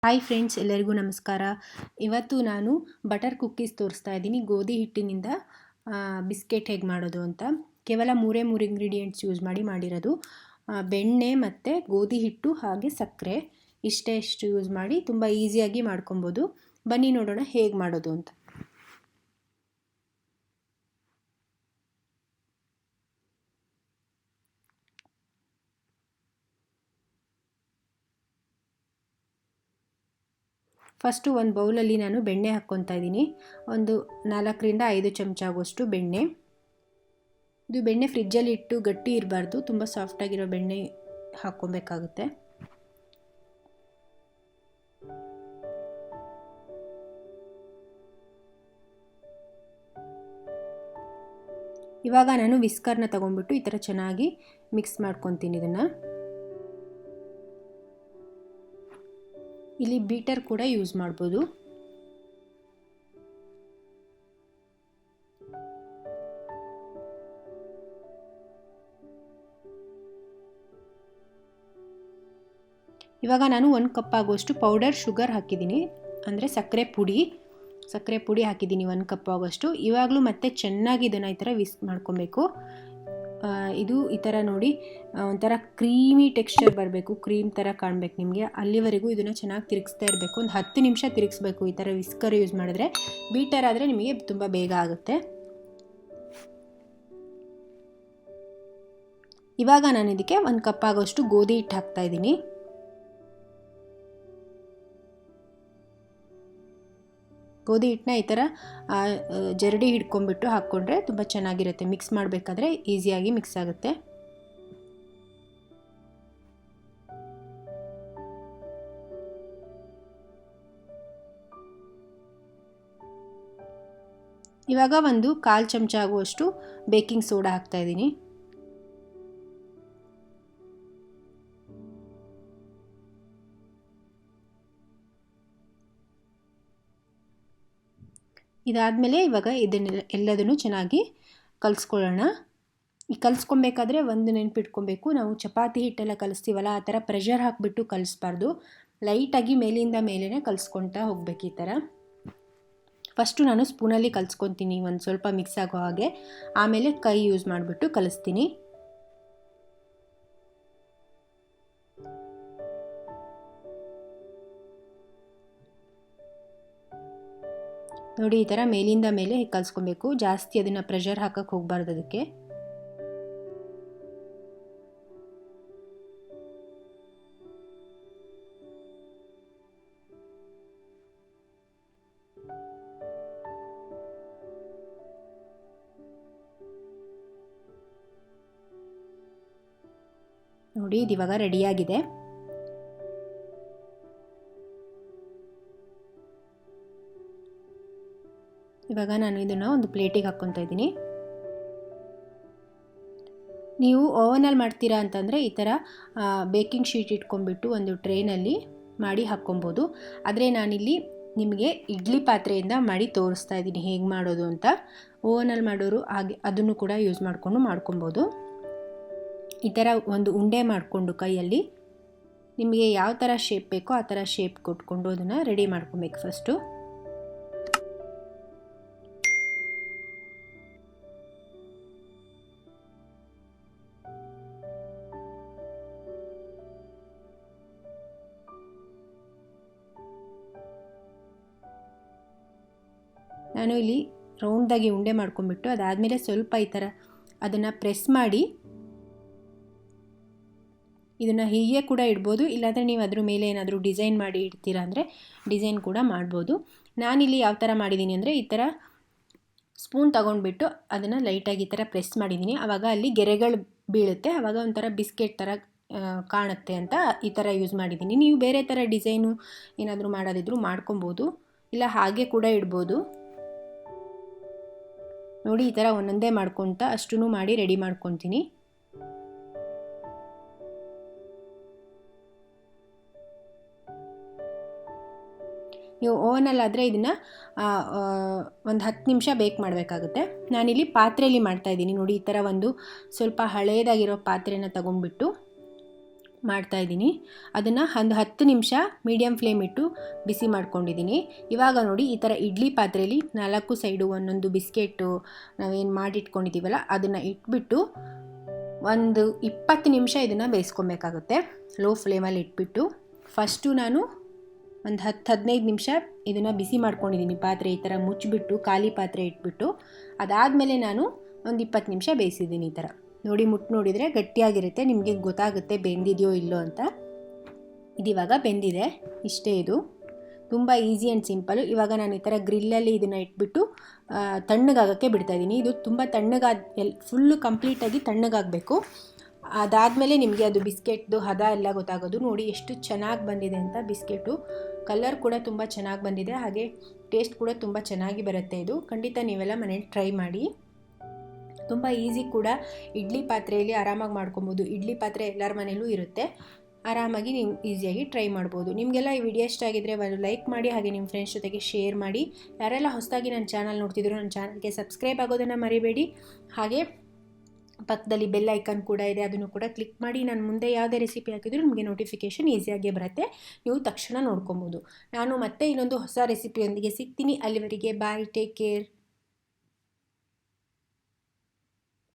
Hi friends, ಎಲ್ಲರಿಗೂ ನಮಸ್ಕಾರ. ಇವತ್ತು ನಾನು ಬಟರ್ ಕುಕ್ಕೀಸ್ ತೋರಿಸ್ತಾ ಇದ್ದೀನಿ. ಗೋಧಿ ಹಿಟ್ಟಿನಿಂದ ಬಿಸ್ಕೆಟ್ ಹೇಗೆ ಮಾಡೋದು ಅಂತ. ಕೇವಲ ಮೂರೇ ಇಂಗ್ರೀಡಿಯೆಂಟ್ಸ್ ಯೂಸ್ ಮಾಡಿರೋದು. ಬೆಣ್ಣೆ ಮತ್ತು ಗೋಧಿ ಹಿಟ್ಟು ಹಾಗೆ ಸಕ್ಕರೆ ಇಷ್ಟು ಯೂಸ್ ಮಾಡಿ ತುಂಬ ಈಸಿಯಾಗಿ ಮಾಡ್ಕೊಬೋದು. ಬನ್ನಿ ನೋಡೋಣ ಹೇಗೆ ಮಾಡೋದು ಅಂತ. ಫಸ್ಟು ಒಂದು ಬೌಲಲ್ಲಿ ನಾನು ಬೆಣ್ಣೆ ಹಾಕ್ಕೊತಾ ಇದ್ದೀನಿ. ಒಂದು 4ರಿಂದ 5 ಚಮಚ ಆಗುವಷ್ಟು ಬೆಣ್ಣೆ. ಇದು ಬೆಣ್ಣೆ ಫ್ರಿಜ್ಜಲ್ಲಿ ಇಟ್ಟು ಗಟ್ಟಿ ಇರಬಾರ್ದು, ತುಂಬ ಸಾಫ್ಟಾಗಿರೋ ಬೆಣ್ಣೆ ಹಾಕ್ಕೊಬೇಕಾಗುತ್ತೆ. ಇವಾಗ ನಾನು ವಿಸ್ಕರ್ನ ತಗೊಂಡ್ಬಿಟ್ಟು ಈ ಥರ ಚೆನ್ನಾಗಿ ಮಿಕ್ಸ್ ಮಾಡ್ಕೊತೀನಿ. ಇದನ್ನು ಇಲ್ಲಿ ಬೀಟರ್ ಕೂಡ ಯೂಸ್ ಮಾಡ್ಬೋದು. ಇವಾಗ ನಾನು 1 ಕಪ್ ಆಗುವಷ್ಟು ಪೌಡರ್ ಶುಗರ್ ಹಾಕಿದ್ದೀನಿ, ಅಂದರೆ ಸಕ್ಕರೆ ಪುಡಿ ಹಾಕಿದ್ದೀನಿ 1 ಕಪ್ ಆಗುವಷ್ಟು. ಇವಾಗಲೂ ಮತ್ತೆ ಚೆನ್ನಾಗಿ ಇದನ್ನು ಈ ಥರ ವಿಸ್ಕ್ ಮಾಡ್ಕೊಬೇಕು. ಇದು ಈ ಥರ ನೋಡಿ ಒಂಥರ ಕ್ರೀಮಿ ಟೆಕ್ಸ್ಚರ್ ಬರಬೇಕು, ಕ್ರೀಮ್ ಥರ ಕಾಣಬೇಕು ನಿಮಗೆ. ಅಲ್ಲಿವರೆಗೂ ಇದನ್ನು ಚೆನ್ನಾಗಿ ತಿರುಗಿಸ್ತಾ ಇರಬೇಕು. ಒಂದು 10 ನಿಮಿಷ ತಿರುಗಿಸ್ಬೇಕು ಈ ಥರ ವಿಸ್ಕರ್ ಯೂಸ್ ಮಾಡಿದ್ರೆ. ಬೀಟರ್ ಆದರೆ ನಿಮಗೆ ತುಂಬ ಬೇಗ ಆಗುತ್ತೆ. ಇವಾಗ ನಾನು ಇದಕ್ಕೆ 1 ಕಪ್ ಆಗೋಷ್ಟು ಗೋಧಿ ಹಿಟ್ಟು ಹಾಕ್ತಾ ಇದ್ದೀನಿ. ಗೋಧಿ ಹಿಟ್ಟನ್ನ ಈ ಥರ ಜರಡಿ ಹಿಡ್ಕೊಂಡ್ಬಿಟ್ಟು ಹಾಕ್ಕೊಂಡ್ರೆ ತುಂಬ ಚೆನ್ನಾಗಿರುತ್ತೆ. ಮಿಕ್ಸ್ ಮಾಡಬೇಕಾದ್ರೆ ಈಸಿಯಾಗಿ ಮಿಕ್ಸ್ ಆಗುತ್ತೆ. ಇವಾಗ ಒಂದು 1/4 ಚಮಚ ಆಗುವಷ್ಟು ಬೇಕಿಂಗ್ ಸೋಡಾ ಹಾಕ್ತಾ ಇದ್ದೀನಿ. ಇದಾದಮೇಲೆ ಇವಾಗ ಎಲ್ಲದನ್ನು ಚೆನ್ನಾಗಿ ಕಲಿಸ್ಕೊಳ್ಳೋಣ. ಈ ಕಲಿಸ್ಕೊಬೇಕಾದ್ರೆ ಒಂದು ನೆನಪಿಟ್ಕೊಬೇಕು, ನಾವು ಚಪಾತಿ ಹಿಟ್ಟೆಲ್ಲ ಕಲಿಸ್ತೀವಲ್ಲ ಆ ಥರ ಪ್ರೆಷರ್ ಹಾಕಿಬಿಟ್ಟು ಕಲಿಸ್ಬಾರ್ದು. ಲೈಟಾಗಿ ಮೇಲಿಂದ ಮೇಲೇ ಕಲಿಸ್ಕೊಳ್ತಾ ಹೋಗ್ಬೇಕು. ಈ ಥರ ಫಸ್ಟು ನಾನು ಸ್ಪೂನಲ್ಲಿ ಕಲಿಸ್ಕೊತೀನಿ ಒಂದು ಸ್ವಲ್ಪ ಮಿಕ್ಸ್ ಆಗೋ ಹಾಗೆ. ಆಮೇಲೆ ಕೈ ಯೂಸ್ ಮಾಡಿಬಿಟ್ಟು ಕಲಿಸ್ತೀನಿ. ನೋಡಿ ಈ ಥರ ಮೇಲಿಂದ ಮೇಲೆ ಕಲಿಸ್ಕೊಬೇಕು. ಜಾಸ್ತಿ ಅದನ್ನು ಪ್ರೆಷರ್ ಹಾಕಕ್ಕೆ ಹೋಗಬಾರ್ದು ಅದಕ್ಕೆ. ನೋಡಿ ಇದು ಇವಾಗ ರೆಡಿಯಾಗಿದೆ. ಇವಾಗ ನಾನು ಇದನ್ನು ಒಂದು ಪ್ಲೇಟಿಗೆ ಹಾಕ್ಕೊತಾ ಇದ್ದೀನಿ. ನೀವು ಓವನಲ್ಲಿ ಮಾಡ್ತೀರಾ ಅಂತಂದರೆ ಈ ಥರ ಬೇಕಿಂಗ್ ಶೀಟ್ ಇಟ್ಕೊಂಡ್ಬಿಟ್ಟು ಒಂದು ಟ್ರೇನಲ್ಲಿ ಮಾಡಿ ಹಾಕ್ಕೊಬೋದು. ಆದರೆ ನಾನಿಲ್ಲಿ ನಿಮಗೆ ಇಡ್ಲಿ ಪಾತ್ರೆಯಿಂದ ಮಾಡಿ ತೋರಿಸ್ತಾ ಇದ್ದೀನಿ ಹೇಗೆ ಮಾಡೋದು ಅಂತ. ಓವನಲ್ಲಿ ಮಾಡೋರು ಹಾಗೆ ಅದನ್ನು ಕೂಡ ಯೂಸ್ ಮಾಡ್ಕೊಬೋದು. ಈ ಥರ ಒಂದು ಉಂಡೆ ಮಾಡಿಕೊಂಡು ಕೈಯಲ್ಲಿ ನಿಮಗೆ ಯಾವ ಥರ ಶೇಪ್ ಬೇಕೋ ಆ ಥರ ಶೇಪ್ ಕೊಟ್ಕೊಂಡು ಅದನ್ನು ರೆಡಿ ಮಾಡ್ಕೊಬೇಕು. ಫಸ್ಟು ನಾನು ಇಲ್ಲಿ ರೌಂಡಾಗಿ ಉಂಡೆ ಮಾಡ್ಕೊಂಡ್ಬಿಟ್ಟು ಅದಾದಮೇಲೆ ಸ್ವಲ್ಪ ಈ ಥರ ಅದನ್ನು ಪ್ರೆಸ್ ಮಾಡಿ ಇದನ್ನು ಹೀಗೆ ಕೂಡ ಇಡ್ಬೋದು. ಇಲ್ಲಾಂದರೆ ನೀವು ಅದ್ರ ಮೇಲೆ ಏನಾದರೂ ಡಿಸೈನ್ ಮಾಡಿ ಇಡ್ತೀರಾ ಅಂದರೆ ಡಿಸೈನ್ ಕೂಡ ಮಾಡ್ಬೋದು. ನಾನಿಲ್ಲಿ ಯಾವ ಥರ ಮಾಡಿದ್ದೀನಿ ಅಂದರೆ ಈ ಥರ ಸ್ಪೂನ್ ತಗೊಂಡ್ಬಿಟ್ಟು ಅದನ್ನು ಲೈಟಾಗಿ ಈ ಥರ ಪ್ರೆಸ್ ಮಾಡಿದ್ದೀನಿ. ಆವಾಗ ಅಲ್ಲಿ ಗೆರೆಗಳು ಬೀಳುತ್ತೆ, ಆವಾಗ ಒಂಥರ ಬಿಸ್ಕೆಟ್ ಥರ ಕಾಣುತ್ತೆ ಅಂತ ಈ ಥರ ಯೂಸ್ ಮಾಡಿದ್ದೀನಿ. ನೀವು ಬೇರೆ ಥರ ಡಿಸೈನು ಏನಾದರೂ ಮಾಡೋದಿದ್ರು ಮಾಡ್ಕೊಬೋದು, ಇಲ್ಲ ಹಾಗೆ ಕೂಡ ಇಡ್ಬೋದು. ನೋಡಿ ಈ ಥರ ಒಂದೊಂದೇ ಮಾಡ್ಕೊತ ಅಷ್ಟೂ ಮಾಡಿ ರೆಡಿ ಮಾಡ್ಕೊತೀನಿ. ನೀವು ಓವನಲ್ಲಾದರೆ ಇದನ್ನು ಒಂದು 10 ನಿಮಿಷ ಬೇಕ್ ಮಾಡಬೇಕಾಗುತ್ತೆ. ನಾನಿಲ್ಲಿ ಪಾತ್ರೆಯಲ್ಲಿ ಮಾಡ್ತಾಯಿದ್ದೀನಿ. ನೋಡಿ ಈ ಥರ ಒಂದು ಸ್ವಲ್ಪ ಹಳೇದಾಗಿರೋ ಪಾತ್ರೆನ ತಗೊಂಡ್ಬಿಟ್ಟು ಮಾಡ್ತಾಯಿದ್ದೀನಿ. ಅದನ್ನು ಒಂದು 10 ನಿಮಿಷ ಮೀಡಿಯಮ್ ಫ್ಲೇಮ್ ಇಟ್ಟು ಬಿಸಿ ಮಾಡ್ಕೊಂಡಿದ್ದೀನಿ. ಇವಾಗ ನೋಡಿ ಈ ಥರ ಇಡ್ಲಿ ಪಾತ್ರೆಯಲ್ಲಿ 4 ಸೈಡು ಒಂದೊಂದು ಬಿಸ್ಕೆಟು ನಾವೇನು ಮಾಡಿಟ್ಕೊಂಡಿದ್ದೀವಲ್ಲ ಅದನ್ನು ಇಟ್ಬಿಟ್ಟು ಒಂದು 20 ನಿಮಿಷ ಇದನ್ನು ಬೇಯಿಸ್ಕೊಬೇಕಾಗುತ್ತೆ. ಲೋ ಫ್ಲೇಮಲ್ಲಿ ಇಟ್ಬಿಟ್ಟು ಫಸ್ಟು ನಾನು ಒಂದು 10-15 ನಿಮಿಷ ಇದನ್ನು ಬಿಸಿ ಮಾಡ್ಕೊಂಡಿದ್ದೀನಿ. ಪಾತ್ರೆ ಈ ಥರ ಮುಚ್ಚಿಬಿಟ್ಟು ಖಾಲಿ ಪಾತ್ರೆ ಇಟ್ಬಿಟ್ಟು ಅದಾದಮೇಲೆ ನಾನು ಒಂದು 20 ನಿಮಿಷ ಬೇಯಿಸಿದ್ದೀನಿ. ಈ ಥರ ನೋಡಿ ನೋಡಿದರೆ ಗಟ್ಟಿಯಾಗಿರುತ್ತೆ, ನಿಮಗೆ ಗೊತ್ತಾಗುತ್ತೆ ಬೆಂದಿದೆಯೋ ಇಲ್ಲೋ ಅಂತ. ಇದಿವಾಗ ಬೆಂದಿದೆ. ಇಷ್ಟೇ, ಇದು ತುಂಬ ಈಸಿ ಆ್ಯಂಡ್ ಸಿಂಪಲ್ಲು. ಇವಾಗ ನಾನು ಈ ಥರ ಗ್ರಿಲ್ಲಲ್ಲಿ ಇದನ್ನು ಇಟ್ಬಿಟ್ಟು ತಣ್ಣಗಾಗೋಕ್ಕೆ ಬಿಡ್ತಾಯಿದ್ದೀನಿ. ಇದು ತುಂಬ ಫುಲ್ಲು ಕಂಪ್ಲೀಟಾಗಿ ತಣ್ಣಗಾಗಬೇಕು. ಅದಾದಮೇಲೆ ನಿಮಗೆ ಅದು ಬಿಸ್ಕೆಟ್ದು ಹದ ಎಲ್ಲ ಗೊತ್ತಾಗೋದು. ನೋಡಿ ಎಷ್ಟು ಚೆನ್ನಾಗಿ ಬಂದಿದೆ ಅಂತ. ಬಿಸ್ಕೆಟು ಕಲರ್ ಕೂಡ ತುಂಬ ಚೆನ್ನಾಗಿ ಬಂದಿದೆ, ಹಾಗೆ ಟೇಸ್ಟ್ ಕೂಡ ತುಂಬ ಚೆನ್ನಾಗಿ ಬರುತ್ತೆ. ಇದು ಖಂಡಿತ ನೀವೆಲ್ಲ ಮನೇಲಿ ಟ್ರೈ ಮಾಡಿ. ತುಂಬ ಈಸಿ ಕೂಡ. ಇಡ್ಲಿ ಪಾತ್ರೆಯಲ್ಲಿ ಆರಾಮಾಗಿ ಮಾಡ್ಕೊಬೋದು. ಇಡ್ಲಿ ಪಾತ್ರೆ ಎಲ್ಲರ ಮನೇಲೂ ಇರುತ್ತೆ, ಆರಾಮಾಗಿ ನೀವು ಈಸಿಯಾಗಿ ಟ್ರೈ ಮಾಡ್ಬೋದು. ನಿಮಗೆಲ್ಲ ಈ ವಿಡಿಯೋ ಇಷ್ಟ ಆಗಿದ್ದರೆ ಒಂದು ಲೈಕ್ ಮಾಡಿ, ಹಾಗೆ ನಿಮ್ಮ ಫ್ರೆಂಡ್ಸ್ ಜೊತೆಗೆ ಶೇರ್ ಮಾಡಿ. ಯಾರೆಲ್ಲ ಹೊಸದಾಗಿ ನನ್ನ ಚಾನಲ್ ನೋಡ್ತಿದ್ರು ನನ್ನ ಚಾನಲ್ಗೆ ಸಬ್ಸ್ಕ್ರೈಬ್ ಆಗೋದನ್ನು ಮರಿಬೇಡಿ. ಹಾಗೆ ಪಕ್ಕದಲ್ಲಿ ಬೆಲ್ ಐಕಾನ್ ಕೂಡ ಇದೆ, ಅದನ್ನು ಕೂಡ ಕ್ಲಿಕ್ ಮಾಡಿ. ನಾನು ಮುಂದೆ ಯಾವುದೇ ರೆಸಿಪಿ ಹಾಕಿದ್ರು ನಿಮಗೆ ನೋಟಿಫಿಕೇಷನ್ ಈಸಿಯಾಗಿ ಬರುತ್ತೆ, ನೀವು ತಕ್ಷಣ ನೋಡ್ಕೊಬೋದು. ನಾನು ಮತ್ತೆ ಇನ್ನೊಂದು ಹೊಸ ರೆಸಿಪಿಯೊಂದಿಗೆ ಸಿಗ್ತೀನಿ. ಅಲ್ಲಿವರೆಗೆ ಬಾಯ್, ಟೇಕ್ ಕೇರ್.